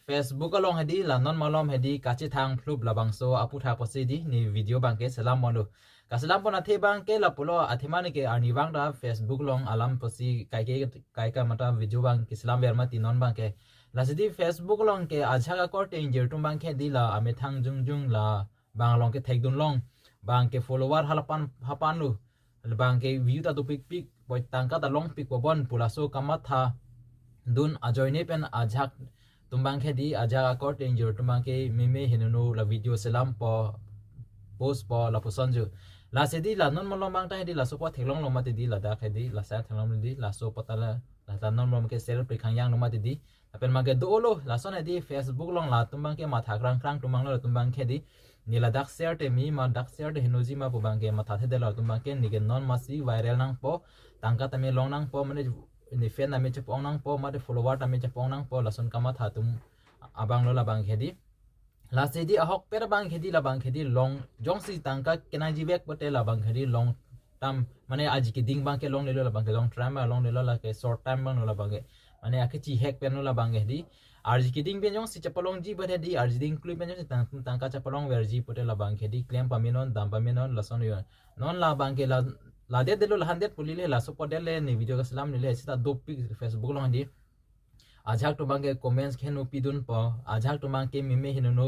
Facebook along hedi la non malom hedi kachi thang flub la bangso apu tha posi di ni video bang ke salam mono ka salam pon athe bang ke la pulo athemani ke arni bang da Facebook long alam posi kai ka mata video bang ke salam ver ma ti non bang ke la sidi Facebook long ke aja ka ko danger tum bang ke di la ame thang jung la bang long ke thek dun long bang ke follower hapan lu bang ke view ta tu pik boy tang ka ta long pik ko bon pula so kamatha dun ajoy ne pen ajak tumbang ke di aja ko danger tumbang ke meme hinunu la video selam po post po la posonju la se di la non molom bang ta di la so po thelong loma ti di la da ke di la sa thelong di la so potala la ta non molom ke sel pri khang yang loma ti di apen ma ke do lo la son di Facebook long la tumbang ke ma tha krang tumbang lo tumbang ke di ni la dak share te mi ma dak share te hinoji ma po bang ke ma tha the de la tumbang ke ni ke non ma si viral nang po tangka ta me long nang po mane ni fan ame che pong nang po ma de follower ta me che pong nang po la son kama tha tum abang lo la bang khedi la se di ahok per bang khedi la bang khedi long jong si tangka kenai ji vek pote la bang khedi long tam mane aji ki ding bang ke long le lo la bang ke long tram long le lo la ke short time bang lo la bang ke mane akhi hack pen lo la bang khedi arji ki ding ben jong si chapalong ji pote di arji ding klui ben jong si tangka chapalong ver ji pote la bang khedi claim paminon dam paminon la son yo non la bang ke la de lo la 100 pulile la support le ni video ka salam ni le sita do pic Facebook long di ajak to bang ke comments khenu pidun po ajak to bang ke meme hinunu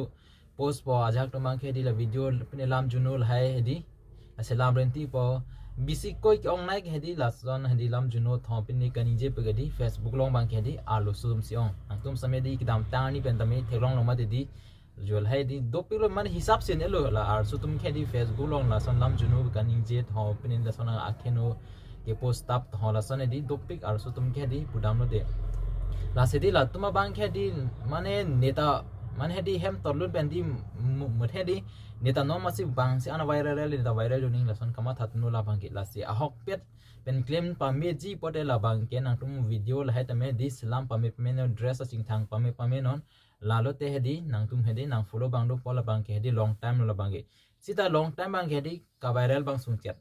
post po ajak to bang ke di la video pine lam junul hai hedi salam renti po bisi koi ki ong nai ke hedi la son hedi lam juno thopin ni kani je pe di Facebook long bang ke di alu sum si ong tum same di kidam tani pen tami thelong long ma di jol hai di do pilo man hisab se ne lo la ar su tum khedi Facebook long la son lam junu kaning je tho pinin da sona akheno ke post tap tho la son di do pik ar su tum khedi budam no de la se di la tuma bang khedi mane neta man hedi hem torlun bendi mut hedi neta no masif bang se ana viral ning la son kama that no la bang ke la se ahok pet pen claim pa me ji pote la bang ke nang tum video la hai ta me di salam pa me dress sing thang pa me non lalo te hedi nang tum hedi nang follow bang do pola bang ke hedi long time lo bang ge sita long time bang hedi ka viral bang sung chat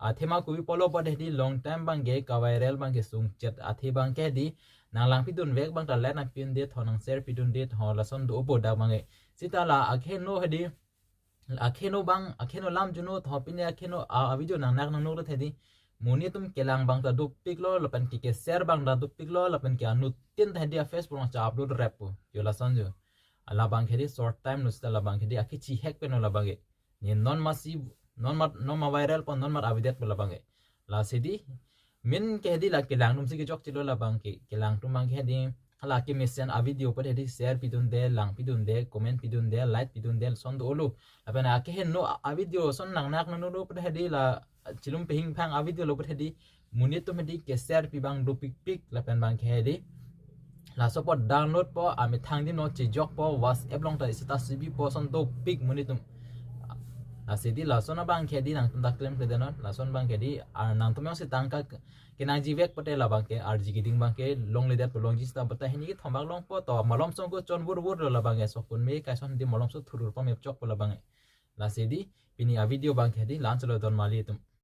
athema kubi polo pod hedi long time bang ge ka viral bang ge sung chat athi bang ke hedi nang lang pidun vek bang ta let na pin de thonang share pidun de tho la son do bo da bang ge sita la akheno hedi akheno lam juno tho pin akheno a video nang nak nang no re hedi muni tum kelang bang ta duk pik lo lapan ki ke share bang da duk pik lo lapan ki anu tin ta dia Facebook cha upload rap yo la sanjo ala bang khedi short time no sta la bang khedi akhi chi hack pen la bang ni non massive non ma viral pon non ma avidet la bang la sidi min khedi la kelang tum si ke jok chilo la bang ki kelang tum bang khedi hala ki mission a video par hedi share pidun de lang pidun de comment pidun de like pidun de son do lu lapan akhe no a video son nang nak no do par hedi la chilum pehing phang a video lo par hedi munit tum hedi ke share pi bang do pik lapan bang khedi la support download po ami thang di no chi jok po WhatsApp long ta sta cb po son do pik munitum la sidi la sona bang khedi nang tum da claim de non la son bang khedi ar nang tum se tang ka ke nang ji vek pote la bang ke ar ji giding bang ke long le dat long ji sta bata hini ki thombak long po to malom song ko chon bur la bang so kun me ka son di malom so thurur po me chok po la bang la sidi pini a video bang khedi lan chalo don mali tum